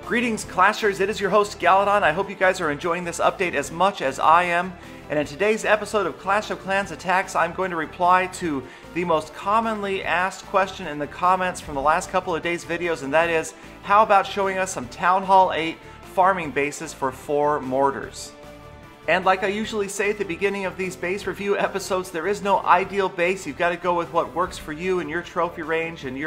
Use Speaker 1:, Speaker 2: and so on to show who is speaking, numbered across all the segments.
Speaker 1: Greetings Clashers, it is your host Galadon. I hope you guys are enjoying this update as much as I am. And in today's episode of Clash of Clans Attacks, I'm going to reply to the most commonly asked question in the comments from the last couple of days' videos, and that is, how about showing us some Town Hall 8 farming bases for 4 mortars? And like I usually say at the beginning of these base review episodes, there is no ideal base. You've got to go with what works for you and your trophy range and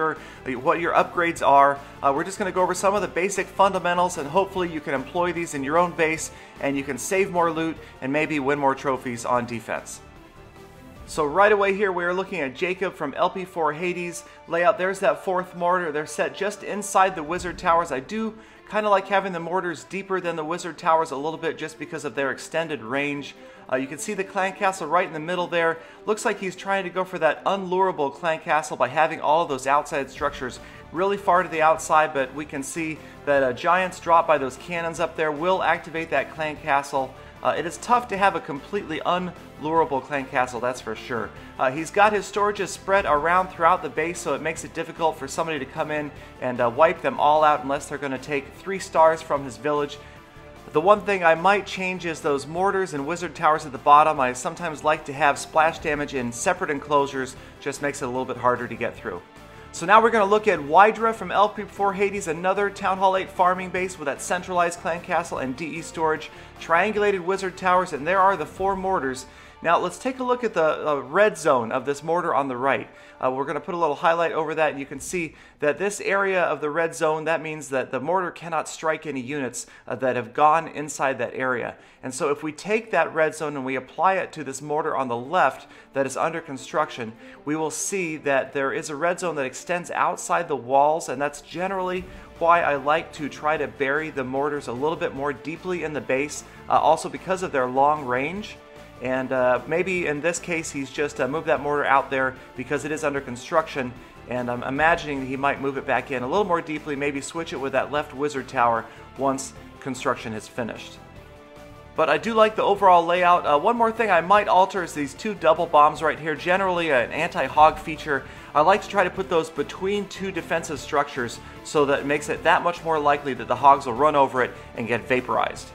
Speaker 1: what your upgrades are. We're just going to go over some of the basic fundamentals, and hopefully you can employ these in your own base and you can save more loot and maybe win more trophies on defense. So right away here we are looking at Jacob from LP4 Hades layout. There's that 4th mortar. They're set just inside the wizard towers. I do kind of like having the mortars deeper than the wizard towers a little bit just because of their extended range. You can see the clan castle right in the middle there. Looks like he's trying to go for that unlurable clan castle by having all of those outside structures really far to the outside, but we can see that giants dropped by those cannons up there will activate that clan castle. It is tough to have a completely unlurable clan castle, that's for sure. He's got his storages spread around throughout the base, so it makes it difficult for somebody to come in and wipe them all out unless they're going to take 3 stars from his village. The one thing I might change is those mortars and wizard towers at the bottom. I sometimes like to have splash damage in separate enclosures, just makes it a little bit harder to get through. So now we're going to look at Wydra from LP4 Hades, another Town Hall 8 farming base with that centralized clan castle and DE storage, triangulated wizard towers, and there are the 4 mortars. Now let's take a look at the red zone of this mortar on the right. We're going to put a little highlight over that, and you can see that this area of the red zone, that means that the mortar cannot strike any units that have gone inside that area. And so if we take that red zone and we apply it to this mortar on the left that is under construction, we will see that there is a red zone that extends outside the walls, and that's generally why I like to try to bury the mortars a little bit more deeply in the base, also because of their long range. And maybe in this case he's just moved that mortar out there because it is under construction, and I'm imagining that he might move it back in a little more deeply, maybe switch it with that left wizard tower once construction is finished. But I do like the overall layout. One more thing I might alter is these 2 double bombs right here. Generally an anti-hog feature. I like to try to put those between 2 defensive structures so that it makes it that much more likely that the hogs will run over it and get vaporized.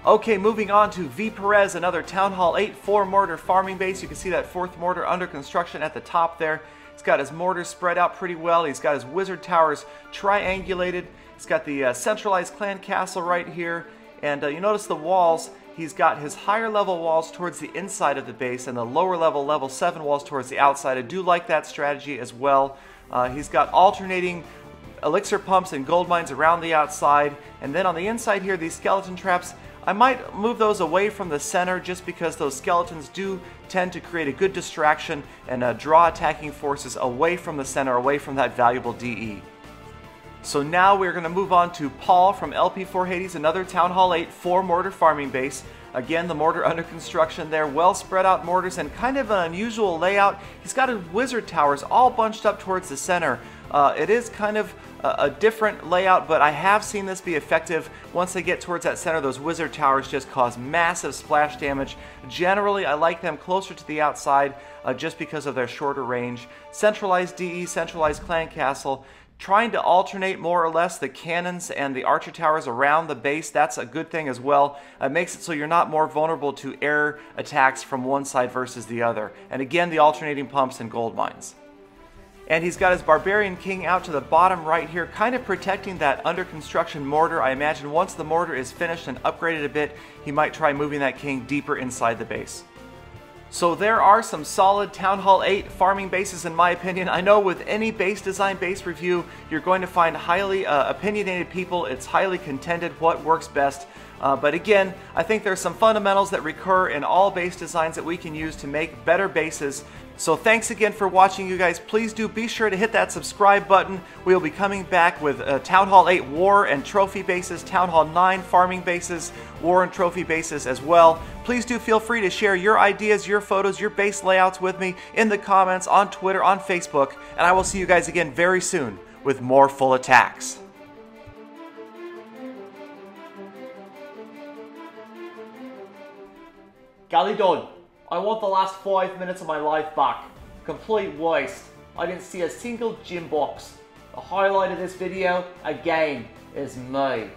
Speaker 1: Okay, moving on to V Perez, another Town Hall 8 4 mortar farming base. You can see that 4th mortar under construction at the top there. He's got his mortars spread out pretty well. He's got his wizard towers triangulated. He's got the centralized clan castle right here. And you notice the walls. He's got his higher level walls towards the inside of the base and the lower level 7 walls towards the outside. I do like that strategy as well. He's got alternating elixir pumps and gold mines around the outside. And then on the inside here, these skeleton traps, I might move those away from the center just because those skeletons do tend to create a good distraction and draw attacking forces away from the center, away from that valuable DE. So now we're going to move on to Paul from LP4 Hades, another Town Hall 8 4 mortar farming base. Again, the mortar under construction there, well spread out mortars and kind of an unusual layout. He's got his wizard towers all bunched up towards the center. It is kind of a different layout, but I have seen this be effective. Once they get towards that center, those wizard towers just cause massive splash damage. Generally, I like them closer to the outside just because of their shorter range. Centralized DE, centralized clan castle. Trying to alternate more or less the cannons and the archer towers around the base, that's a good thing as well. It makes it so you're not more vulnerable to air attacks from one side versus the other. And again, the alternating pumps and gold mines. And he's got his Barbarian King out to the bottom right here, kind of protecting that under construction mortar. I imagine once the mortar is finished and upgraded a bit, he might try moving that king deeper inside the base. So there are some solid Town Hall 8 farming bases in my opinion. I know with any base design, base review, you're going to find highly opinionated people. It's highly contended what works best. But again, I think there's some fundamentals that recur in all base designs that we can use to make better bases. So thanks again for watching, you guys. Please do be sure to hit that subscribe button. We will be coming back with Town Hall 8 war and trophy bases, Town Hall 9 farming bases, war and trophy bases as well. Please do feel free to share your ideas, your photos, your base layouts with me in the comments, on Twitter, on Facebook, and I will see you guys again very soon with more full attacks.
Speaker 2: Galadon, I want the last 5 minutes of my life back. Complete waste. I didn't see a single gym box. The highlight of this video, again, is me.